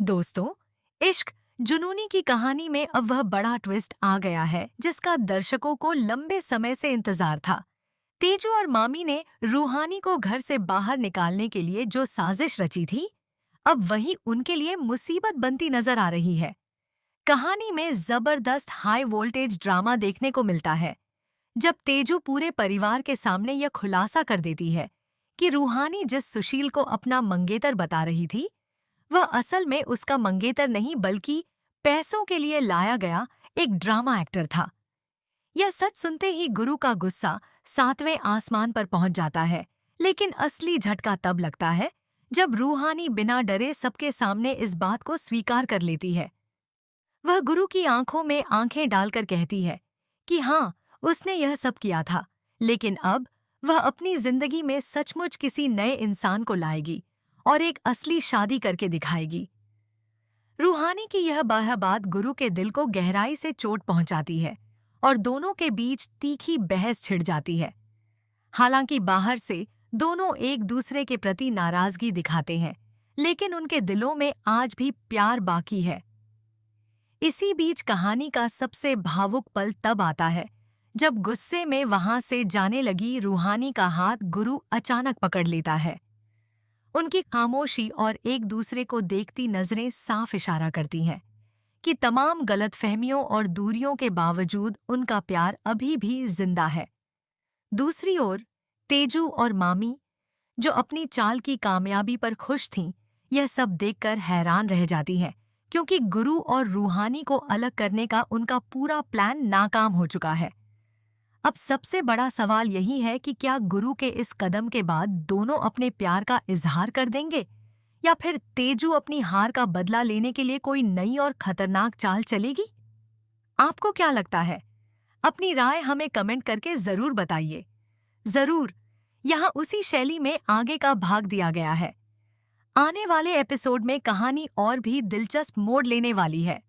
दोस्तों, इश्क जुनूनी की कहानी में अब वह बड़ा ट्विस्ट आ गया है जिसका दर्शकों को लंबे समय से इंतजार था। तेजू और मामी ने रूहानी को घर से बाहर निकालने के लिए जो साजिश रची थी, अब वही उनके लिए मुसीबत बनती नजर आ रही है। कहानी में जबरदस्त हाई वोल्टेज ड्रामा देखने को मिलता है, जब तेजू पूरे परिवार के सामने यह खुलासा कर देती है कि रूहानी जिस सुशील को अपना मंगेतर बता रही थी, वह असल में उसका मंगेतर नहीं बल्कि पैसों के लिए लाया गया एक ड्रामा एक्टर था। यह सच सुनते ही गुरु का गुस्सा सातवें आसमान पर पहुंच जाता है, लेकिन असली झटका तब लगता है जब रूहानी बिना डरे सबके सामने इस बात को स्वीकार कर लेती है। वह गुरु की आंखों में आंखें डालकर कहती है कि हाँ, उसने यह सब किया था, लेकिन अब वह अपनी जिंदगी में सचमुच किसी नए इंसान को लाएगी और एक असली शादी करके दिखाएगी। रूहानी की यह बात गुरु के दिल को गहराई से चोट पहुंचाती है और दोनों के बीच तीखी बहस छिड़ जाती है। हालांकि बाहर से दोनों एक दूसरे के प्रति नाराजगी दिखाते हैं, लेकिन उनके दिलों में आज भी प्यार बाकी है। इसी बीच कहानी का सबसे भावुक पल तब आता है जब गुस्से में वहां से जाने लगी रूहानी का हाथ गुरु अचानक पकड़ लेता है। उनकी खामोशी और एक दूसरे को देखती नजरें साफ इशारा करती हैं कि तमाम गलतफहमियों और दूरियों के बावजूद उनका प्यार अभी भी जिंदा है। दूसरी ओर तेजू और मामी, जो अपनी चाल की कामयाबी पर खुश थीं, यह सब देखकर हैरान रह जाती हैं, क्योंकि गुरु और रूहानी को अलग करने का उनका पूरा प्लान नाकाम हो चुका है। अब सबसे बड़ा सवाल यही है कि क्या गुरु के इस कदम के बाद दोनों अपने प्यार का इजहार कर देंगे, या फिर तेजू अपनी हार का बदला लेने के लिए कोई नई और खतरनाक चाल चलेगी? आपको क्या लगता है? अपनी राय हमें कमेंट करके जरूर बताइए। जरूर, यहाँ उसी शैली में आगे का भाग दिया गया है। आने वाले एपिसोड में कहानी और भी दिलचस्प मोड़ लेने वाली है।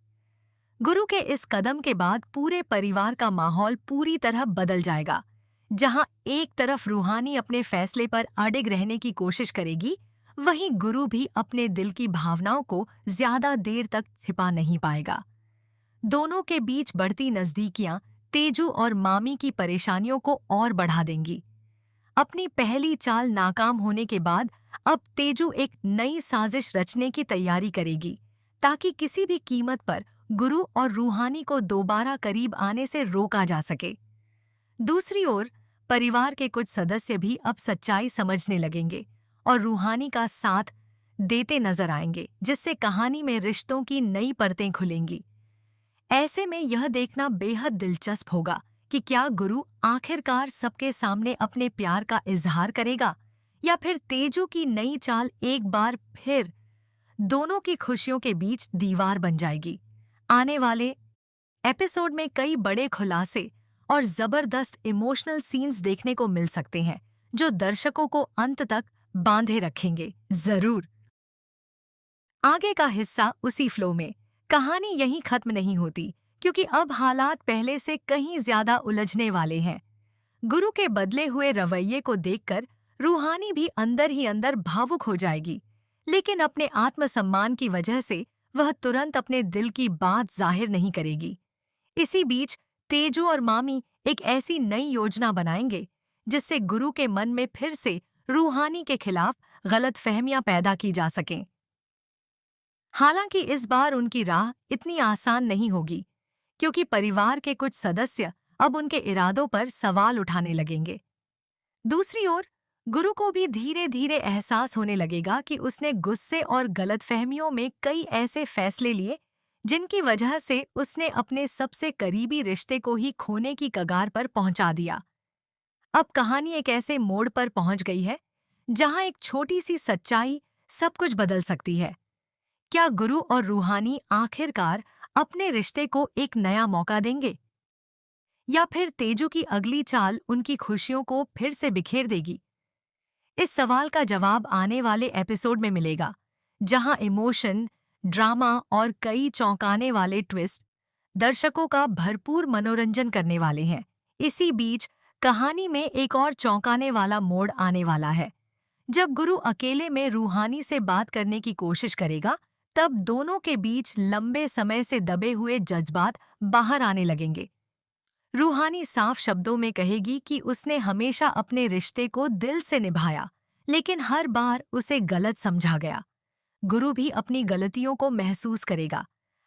गुरु के इस कदम के बाद पूरे परिवार का माहौल पूरी तरह बदल जाएगा। जहां एक तरफ रूहानी अपने फैसले पर अडिग रहने की कोशिश करेगी, वहीं गुरु भी अपने दिल की भावनाओं को ज्यादा देर तक छिपा नहीं पाएगा। दोनों के बीच बढ़ती नजदीकियां तेजू और मामी की परेशानियों को और बढ़ा देंगी। अपनी पहली चाल नाकाम होने के बाद अब तेजू एक नई साजिश रचने की तैयारी करेगी, ताकि किसी भी कीमत पर गुरु और रूहानी को दोबारा करीब आने से रोका जा सके। दूसरी ओर परिवार के कुछ सदस्य भी अब सच्चाई समझने लगेंगे और रूहानी का साथ देते नजर आएंगे, जिससे कहानी में रिश्तों की नई परतें खुलेंगी। ऐसे में यह देखना बेहद दिलचस्प होगा कि क्या गुरु आखिरकार सबके सामने अपने प्यार का इजहार करेगा, या फिर तेजू की नई चाल एक बार फिर दोनों की खुशियों के बीच दीवार बन जाएगी। आने वाले एपिसोड में कई बड़े खुलासे और जबरदस्त इमोशनल सीन्स देखने को मिल सकते हैं, जो दर्शकों को अंत तक बांधे रखेंगे। जरूर, आगे का हिस्सा उसी फ्लो में। कहानी यहीं खत्म नहीं होती, क्योंकि अब हालात पहले से कहीं ज्यादा उलझने वाले हैं। गुरु के बदले हुए रवैये को देखकर रूहानी भी अंदर ही अंदर भावुक हो जाएगी, लेकिन अपने आत्मसम्मान की वजह से वह तुरंत अपने दिल की बात जाहिर नहीं करेगी। इसी बीच तेजू और मामी एक ऐसी नई योजना बनाएंगे जिससे गुरु के मन में फिर से रूहानी के खिलाफ गलतफहमियां पैदा की जा सकें। हालांकि इस बार उनकी राह इतनी आसान नहीं होगी, क्योंकि परिवार के कुछ सदस्य अब उनके इरादों पर सवाल उठाने लगेंगे। दूसरी ओर गुरु को भी धीरे धीरे एहसास होने लगेगा कि उसने गुस्से और गलतफहमियों में कई ऐसे फैसले लिए जिनकी वजह से उसने अपने सबसे करीबी रिश्ते को ही खोने की कगार पर पहुंचा दिया। अब कहानी एक ऐसे मोड़ पर पहुंच गई है जहां एक छोटी सी सच्चाई सब कुछ बदल सकती है। क्या गुरु और रूहानी आखिरकार अपने रिश्ते को एक नया मौका देंगे, या फिर तेजू की अगली चाल उनकी खुशियों को फिर से बिखेर देगी? इस सवाल का जवाब आने वाले एपिसोड में मिलेगा, जहां इमोशन, ड्रामा और कई चौंकाने वाले ट्विस्ट दर्शकों का भरपूर मनोरंजन करने वाले हैं। इसी बीच कहानी में एक और चौंकाने वाला मोड़ आने वाला है, जब गुरु अकेले में रूहानी से बात करने की कोशिश करेगा, तब दोनों के बीच लंबे समय से दबे हुए जज्बात बाहर आने लगेंगे। रूहानी साफ शब्दों में कहेगी कि उसने हमेशा अपने रिश्ते को दिल से निभाया, लेकिन हर बार उसे गलत समझा गया। गुरु भी अपनी गलतियों को महसूस करेगा,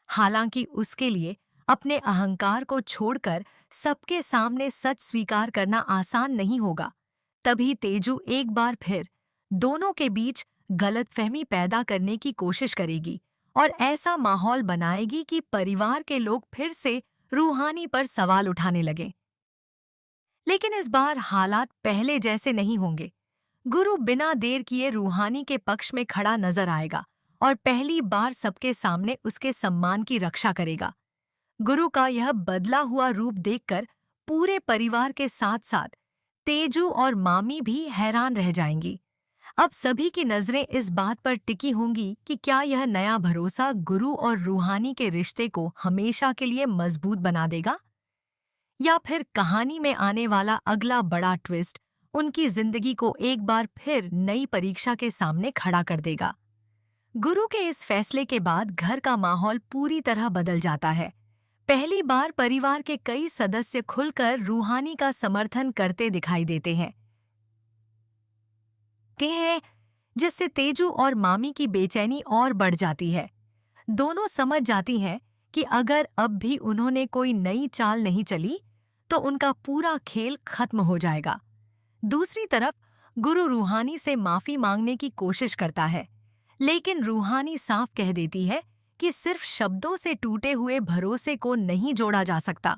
हालांकि उसके लिए अपने अहंकार को छोड़कर सबके सामने सच स्वीकार करना आसान नहीं होगा। तभी तेजू एक बार फिर दोनों के बीच गलतफहमी पैदा करने की कोशिश करेगी और ऐसा माहौल बनाएगी कि परिवार के लोग फिर से रूहानी पर सवाल उठाने लगें। लेकिन इस बार हालात पहले जैसे नहीं होंगे। गुरु बिना देर किए रूहानी के पक्ष में खड़ा नजर आएगा और पहली बार सबके सामने उसके सम्मान की रक्षा करेगा। गुरु का यह बदला हुआ रूप देखकर पूरे परिवार के साथ साथ तेजू और मामी भी हैरान रह जाएंगी। अब सभी की नजरें इस बात पर टिकी होंगी कि क्या यह नया भरोसा गुरु और रूहानी के रिश्ते को हमेशा के लिए मजबूत बना देगा, या फिर कहानी में आने वाला अगला बड़ा ट्विस्ट उनकी जिंदगी को एक बार फिर नई परीक्षा के सामने खड़ा कर देगा। गुरु के इस फैसले के बाद घर का माहौल पूरी तरह बदल जाता है। पहली बार परिवार के कई सदस्य खुलकर रूहानी का समर्थन करते दिखाई देते हैं, जिससे तेजू और मामी की बेचैनी और बढ़ जाती है। दोनों समझ जाती हैं कि अगर अब भी उन्होंने कोई नई चाल नहीं चली तो उनका पूरा खेल खत्म हो जाएगा। दूसरी तरफ गुरु रूहानी से माफी मांगने की कोशिश करता है, लेकिन रूहानी साफ कह देती है कि सिर्फ शब्दों से टूटे हुए भरोसे को नहीं जोड़ा जा सकता।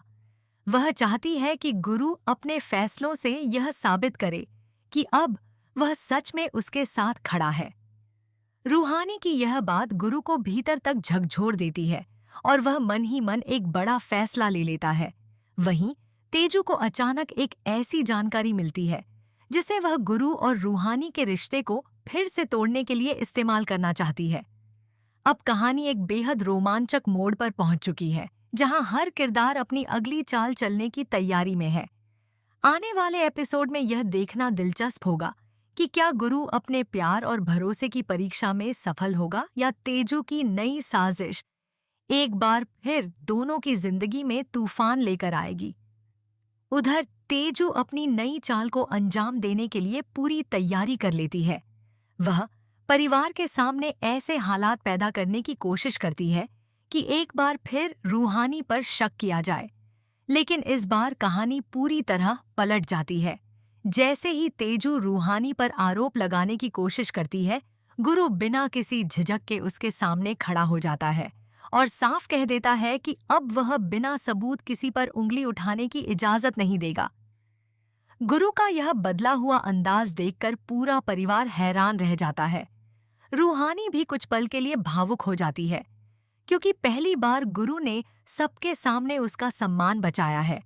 वह चाहती है कि गुरु अपने फैसलों से यह साबित करे कि अब वह सच में उसके साथ खड़ा है। रूहानी की यह बात गुरु को भीतर तक झकझोर देती है और वह मन ही मन एक बड़ा फैसला ले लेता है। वहीं तेजू को अचानक एक ऐसी जानकारी मिलती है जिसे वह गुरु और रूहानी के रिश्ते को फिर से तोड़ने के लिए इस्तेमाल करना चाहती है। अब कहानी एक बेहद रोमांचक मोड़ पर पहुंच चुकी है, जहां हर किरदार अपनी अगली चाल चलने की तैयारी में है। आने वाले एपिसोड में यह देखना दिलचस्प होगा कि क्या गुरु अपने प्यार और भरोसे की परीक्षा में सफल होगा या तेजू की नई साजिश एक बार फिर दोनों की जिंदगी में तूफान लेकर आएगी। उधर तेजू अपनी नई चाल को अंजाम देने के लिए पूरी तैयारी कर लेती है। वह परिवार के सामने ऐसे हालात पैदा करने की कोशिश करती है कि एक बार फिर रूहानी पर शक किया जाए, लेकिन इस बार कहानी पूरी तरह पलट जाती है। जैसे ही तेजू रूहानी पर आरोप लगाने की कोशिश करती है, गुरु बिना किसी झिझक के उसके सामने खड़ा हो जाता है और साफ कह देता है कि अब वह बिना सबूत किसी पर उंगली उठाने की इजाजत नहीं देगा। गुरु का यह बदला हुआ अंदाज देखकर पूरा परिवार हैरान रह जाता है। रूहानी भी कुछ पल के लिए भावुक हो जाती है, क्योंकि पहली बार गुरु ने सबके सामने उसका सम्मान बचाया है।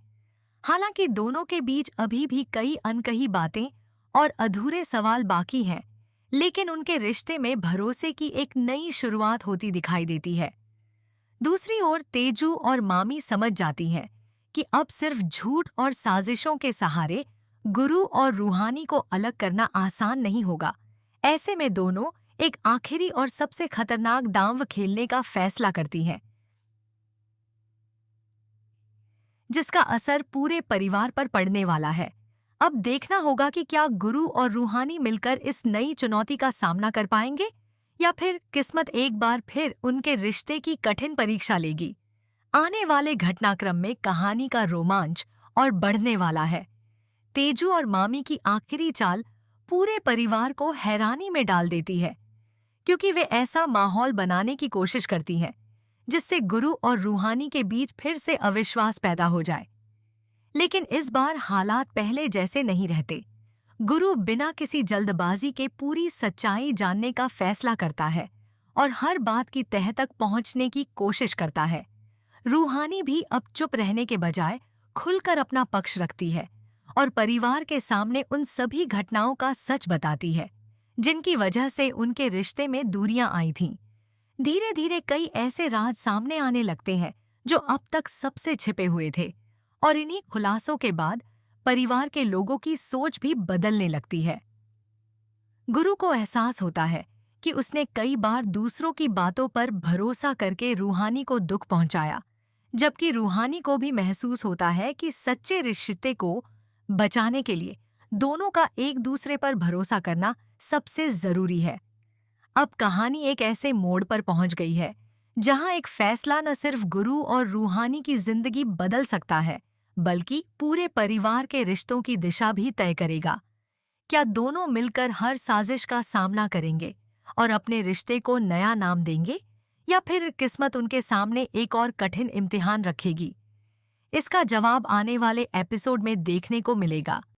हालांकि दोनों के बीच अभी भी कई अनकही बातें और अधूरे सवाल बाकी हैं, लेकिन उनके रिश्ते में भरोसे की एक नई शुरुआत होती दिखाई देती है। दूसरी ओर तेजू और मामी समझ जाती हैं कि अब सिर्फ झूठ और साजिशों के सहारे गुरु और रूहानी को अलग करना आसान नहीं होगा। ऐसे में दोनों एक आखिरी और सबसे खतरनाक दांव खेलने का फैसला करती हैं, जिसका असर पूरे परिवार पर पड़ने वाला है। अब देखना होगा कि क्या गुरु और रूहानी मिलकर इस नई चुनौती का सामना कर पाएंगे या फिर किस्मत एक बार फिर उनके रिश्ते की कठिन परीक्षा लेगी। आने वाले घटनाक्रम में कहानी का रोमांच और बढ़ने वाला है। तेजू और मामी की आखिरी चाल पूरे परिवार को हैरानी में डाल देती है, क्योंकि वे ऐसा माहौल बनाने की कोशिश करती हैं जिससे गुरु और रूहानी के बीच फिर से अविश्वास पैदा हो जाए। लेकिन इस बार हालात पहले जैसे नहीं रहते। गुरु बिना किसी जल्दबाजी के पूरी सच्चाई जानने का फैसला करता है और हर बात की तह तक पहुंचने की कोशिश करता है। रूहानी भी अब चुप रहने के बजाय खुलकर अपना पक्ष रखती है और परिवार के सामने उन सभी घटनाओं का सच बताती है जिनकी वजह से उनके रिश्ते में दूरियां आई थीं। धीरे धीरे कई ऐसे राज सामने आने लगते हैं जो अब तक सबसे छिपे हुए थे, और इन्हीं खुलासों के बाद परिवार के लोगों की सोच भी बदलने लगती है। गुरु को एहसास होता है कि उसने कई बार दूसरों की बातों पर भरोसा करके रूहानी को दुख पहुंचाया, जबकि रूहानी को भी महसूस होता है कि सच्चे रिश्ते को बचाने के लिए दोनों का एक दूसरे पर भरोसा करना सबसे जरूरी है। अब कहानी एक ऐसे मोड़ पर पहुंच गई है जहां एक फैसला न सिर्फ गुरु और रूहानी की जिंदगी बदल सकता है, बल्कि पूरे परिवार के रिश्तों की दिशा भी तय करेगा। क्या दोनों मिलकर हर साजिश का सामना करेंगे और अपने रिश्ते को नया नाम देंगे, या फिर किस्मत उनके सामने एक और कठिन इम्तिहान रखेगी? इसका जवाब आने वाले एपिसोड में देखने को मिलेगा।